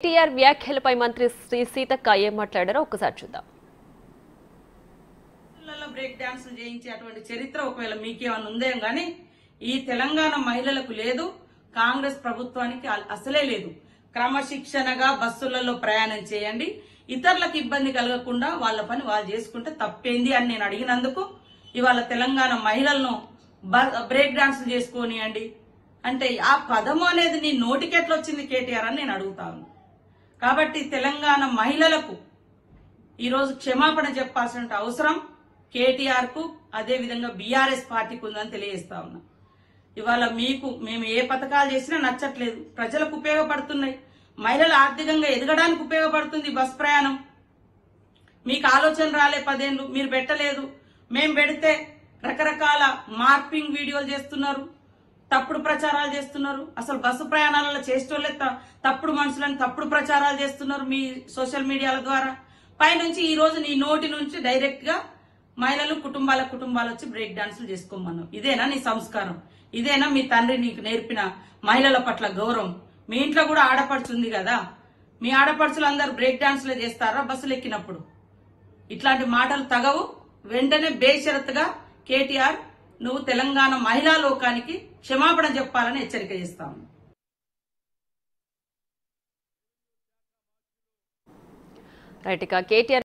కేటీఆర్ వ్యాఖ్యలపై మంత్రి శ్రీ సీతక్క ఏం మాట్లాడారో ఒకసారి చూద్దాం. బ్రేక్ డాన్స్ చేయించేటువంటి చరిత్ర ఒకవేళ మీకేమన్నా ఉందేం గానీ ఈ తెలంగాణ మహిళలకు లేదు, కాంగ్రెస్ ప్రభుత్వానికి అసలే లేదు. క్రమశిక్షణగా బస్సులలో ప్రయాణం చేయండి, ఇతరులకు ఇబ్బంది కలగకుండా వాళ్ళ పని వాళ్ళు చేసుకుంటే తప్పేంది అని నేను అడిగినందుకు ఇవాళ తెలంగాణ మహిళలను బ్రేక్ డాన్స్ చేసుకోనియండి అంటే ఆ పదము అనేది నీ నోటికెట్లా వచ్చింది కేటీఆర్ అని నేను అడుగుతాను. కాబట్టి తెలంగాణ మహిళలకు ఈరోజు క్షమాపణ చెప్పాల్సిన అవసరం కేటీఆర్ కు అదే విధంగా బీఆర్ఎస్ పార్టీకి ఉందని తెలియజేస్తా ఉన్నా. ఇవాళ మేము ఏ పథకాలు చేసినా నచ్చట్లేదు, ప్రజలకు ఉపయోగపడుతున్నాయి, మహిళలు ఆర్థికంగా ఎదగడానికి ఉపయోగపడుతుంది బస్ ప్రయాణం. మీకు ఆలోచన రాలే 10 ఏళ్ళు, మీరు పెట్టలేదు, మేము పెడితే రకరకాల మార్పింగ్ వీడియోలు చేస్తున్నారు, తప్పుడు ప్రచారాలు చేస్తున్నారు. అసలు బస్సు ప్రయాణాలలో చేసేటోళ్ళే తప్పుడు మనుషులని తప్పుడు ప్రచారాలు చేస్తున్నారు మీ సోషల్ మీడియాల ద్వారా. పైనుంచి ఈ రోజు నీ నోటి నుంచి డైరెక్ట్ గా మహిళలు కుటుంబాలు వచ్చి బ్రేక్ డాన్సులు చేసుకోమన్నావు. ఇదేనా నీ సంస్కారం? ఇదేనా మీ తండ్రి నీకు నేర్పిన మహిళల పట్ల గౌరవం? మీ ఇంట్లో కూడా ఆడపడుచు ఉంది కదా, మీ ఆడపడుచులు అందరు బ్రేక్ డాన్సులే చేస్తారా బస్సులు ఎక్కినప్పుడు? ఇట్లాంటి మాటలు తగవు. వెంటనే బేషరతుగా కేటీఆర్ నువ్వు తెలంగాణ మహిళా లోకానికి క్షమాపణ చెప్పాలని హెచ్చరిక చేస్తాను. రైట్, ఇక కేటీఆర్